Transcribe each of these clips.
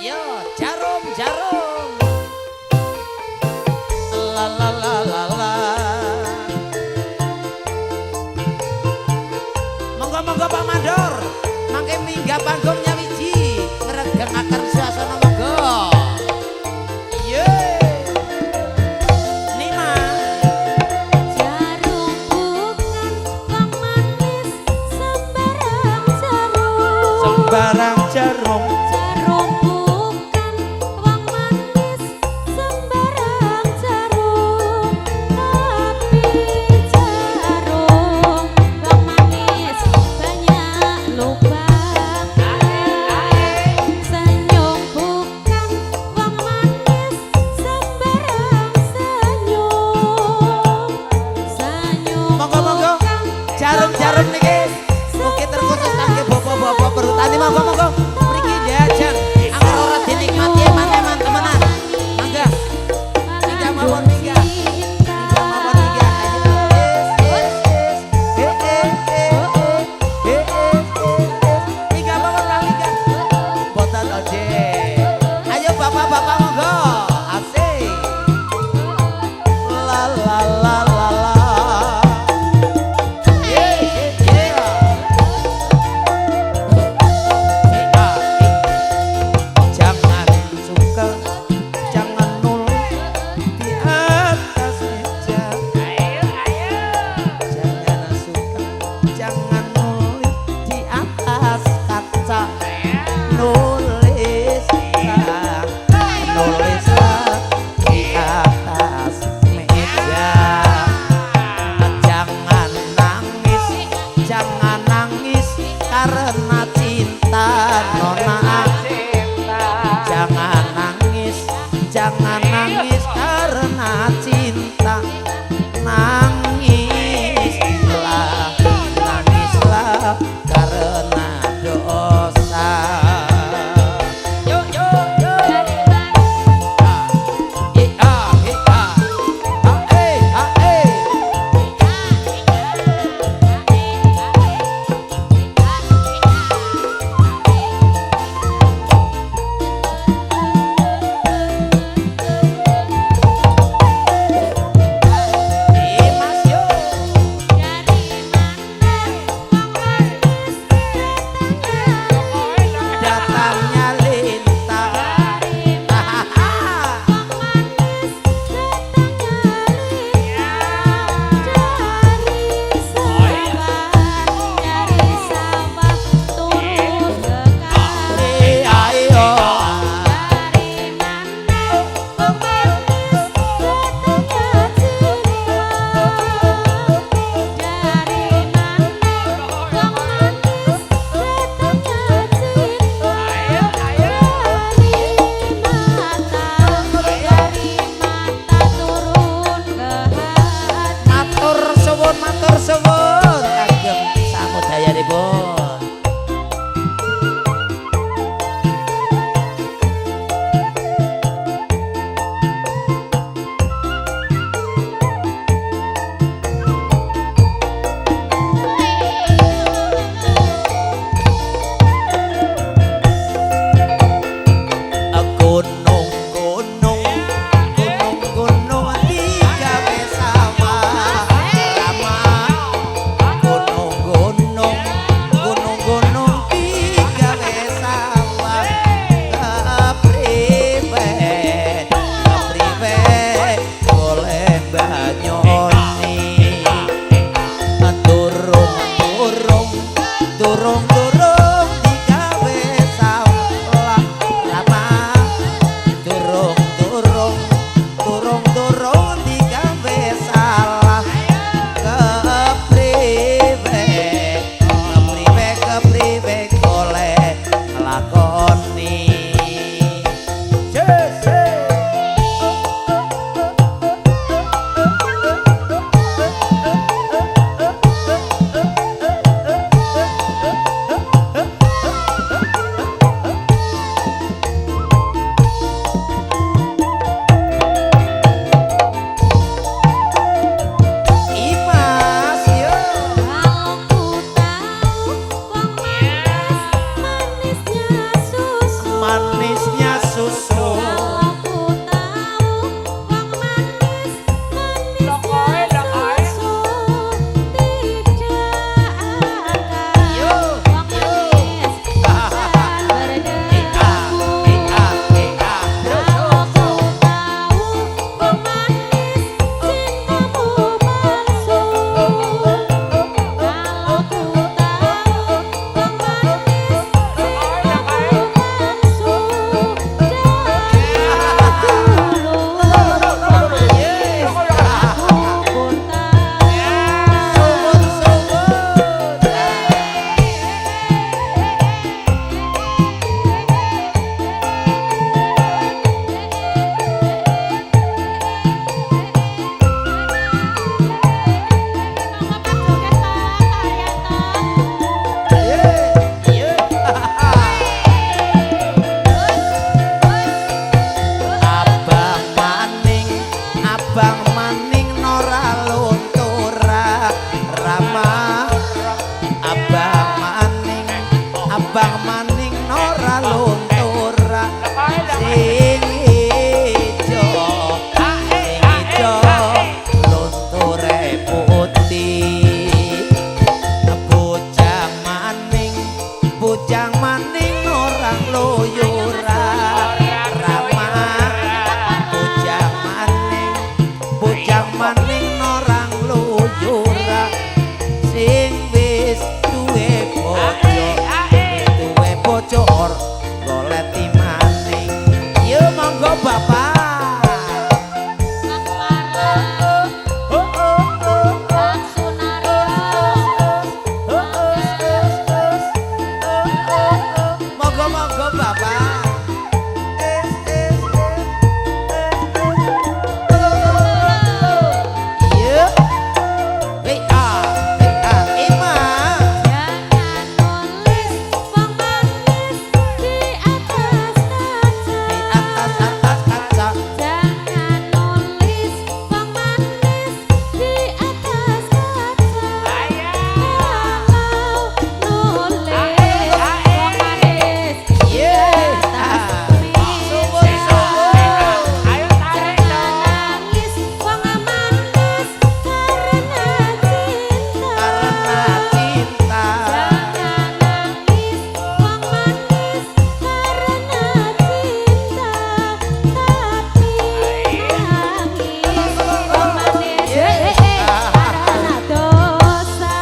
Ayo jarum jarum. La la la la la. Monggo monggo Pak Mandor. Mangke minggah panggung nyawiji ngregengaken suasana monggo. Sembarang jarum jarum bukan wong manis sembarang jarum tapi jarum wong manis banyak lubang senyum bukan wong manis sembarang senyum senyum monggo jarum-jarum niki mugi terkhusus kangge bapak-bapak perhutani monggo mriki diajeng angger ora dinikmati eman-eman temenan mangga minggah mawon minggah mawon minggah minggah mawon Pak minggah boten oje ayo bapak-bapak monggo asik la la la la la karena cinta nona jangan nangis karena cinta nangislah karena dosa yuk matur suwun kagem samudayanipun. Manisnya ora luntur sing ijo lunture putih bujang maning orang loyora rama bujang maning orang loyora sing wis duwe bojo golek maning yo monggo bapak monggo bapak iya Ima Jangan nulis wong manis di atas kaca. di atas kaca Jangan nulis wong manis di atas kaca. Kalau nulis wong manis iya subur Jangan nangis wong manis karena cinta. karena cinta Jangan nangis wong manis karena cinta, tapi nangis wong manis karena dosa.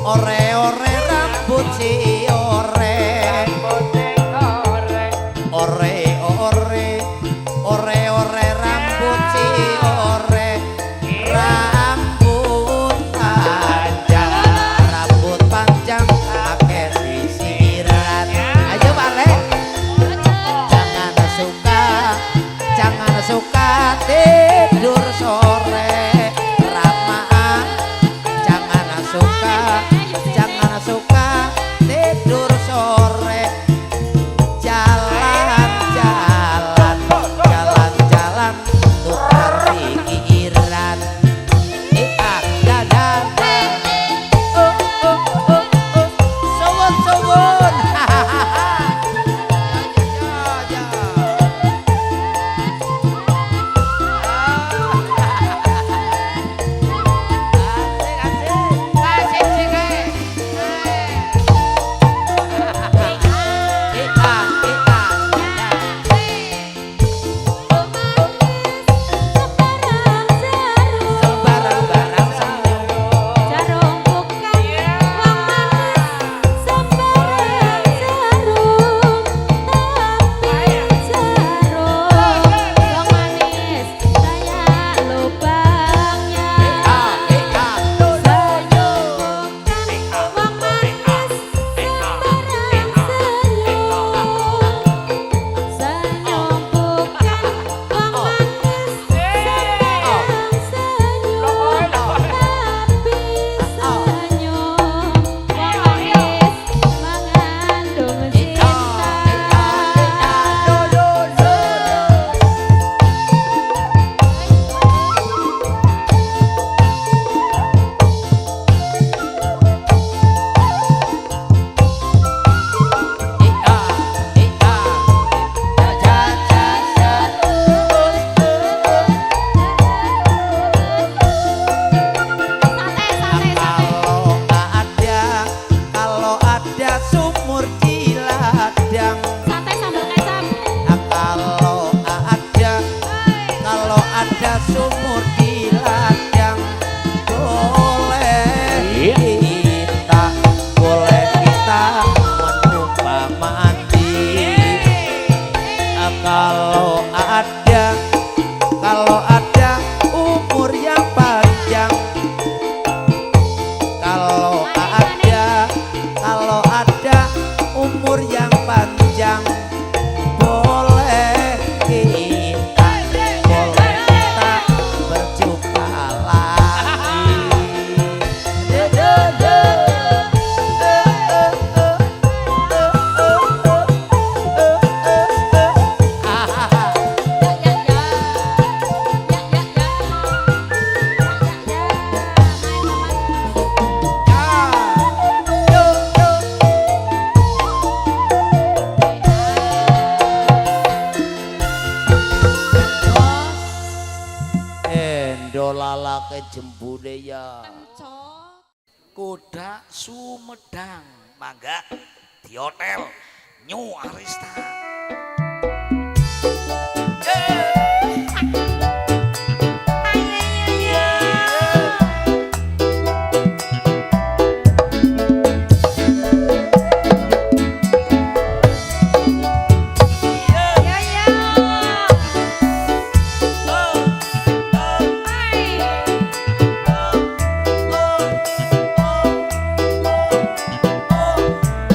ore rambut si ore rambut si ore rambut panjang pakai sisiran ayo balik jangan suka tidur sore Rama jangan suka tidur sore jalan tukar pikiran dadah suwun barang-barang senyum Jarum bukan wong manis sembarang jarum, tapi jarum wong manis kayak lubangnya. Senyum bukan wong manis sembarang senyum. Senyum bukan wong manis sembarang senyum, tapi senyum wong manis mengandung cinta. Kalau ada sumur di ladang Santai sambal kacang. kalau ada sumur di ladang boleh kita menumpang mandi kalau ada umur yang panjang kalau ada umur yang panjang boleh kita beda lalake jembune ya. Cok. Kodak Sumedang. Mangga di hotel New Arista.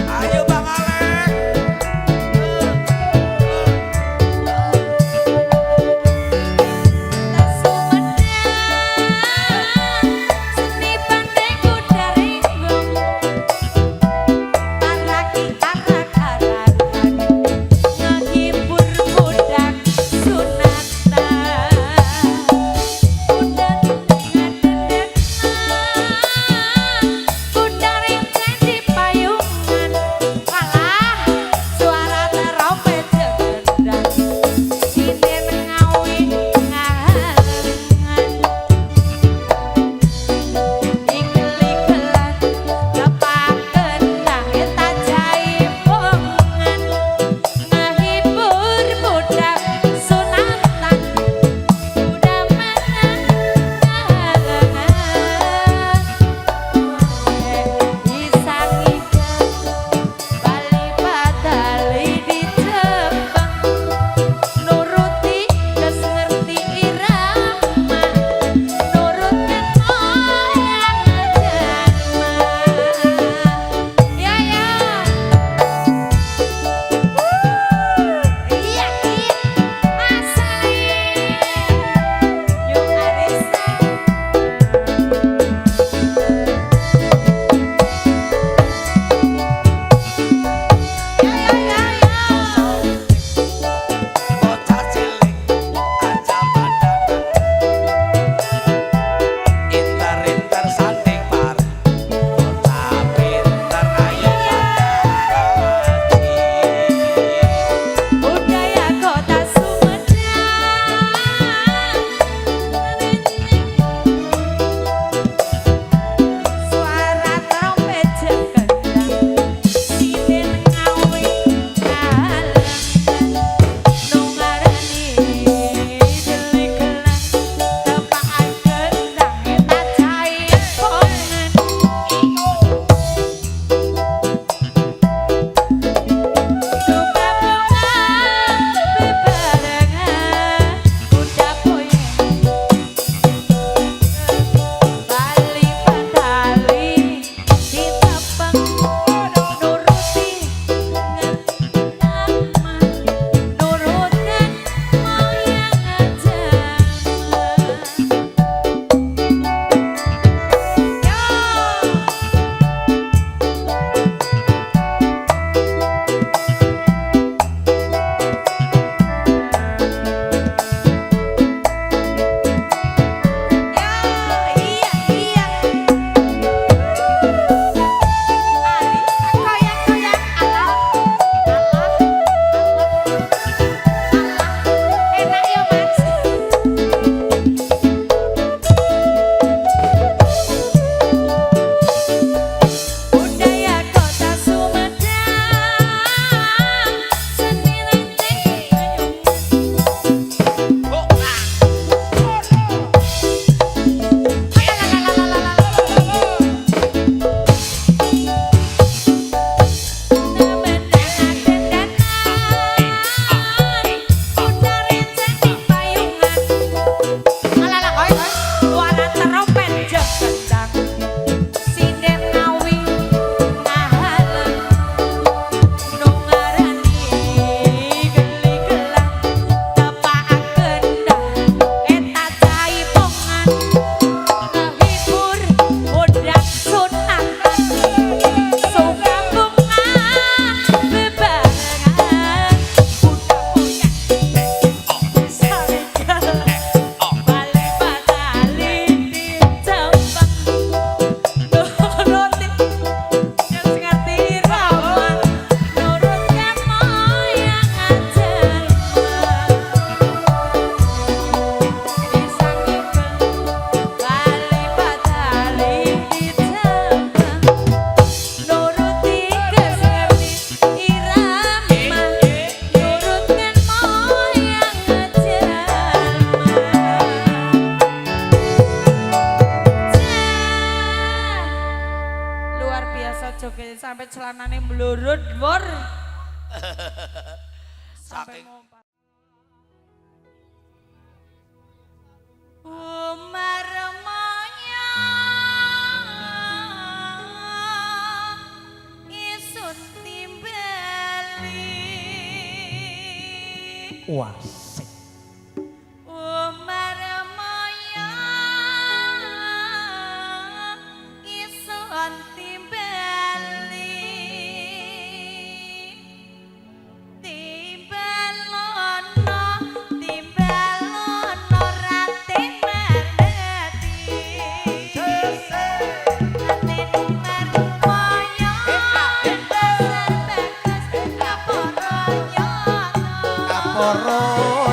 Ayo Bang Alek. sampai celanane mlurut dhuwur. Sampai Saking ngompat. Umar maya isun timbali. Wasik. Umar maya isun timbali. Timbalono rate mereti. Rate mermoyo bagus kaporo nyono. Kaporo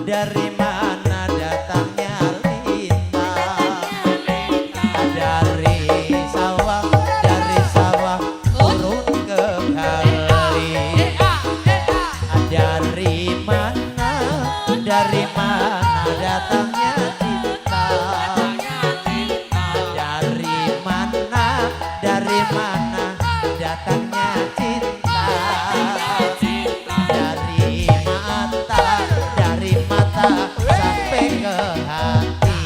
dari mana datangnya lintang? Dari sawah turun ke kali. Dari mana datangnya cinta? Dari mana datangnya cinta? Dari mata sampai ke hati.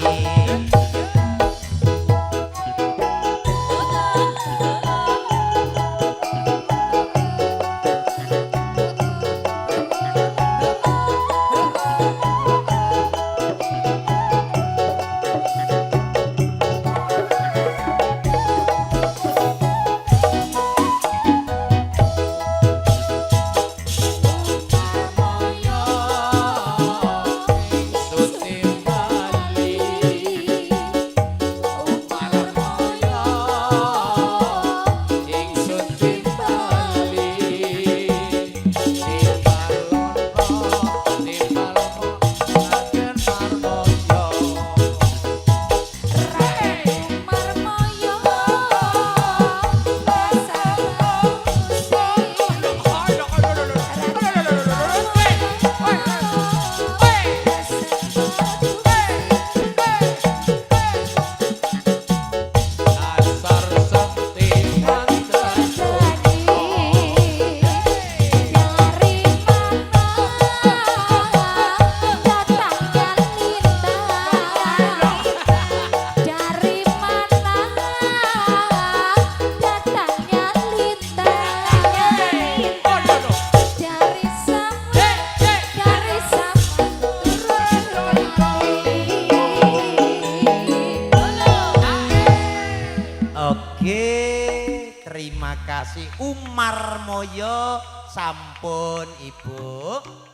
Oke, terima kasih Umar Moyo, sampun Ibu.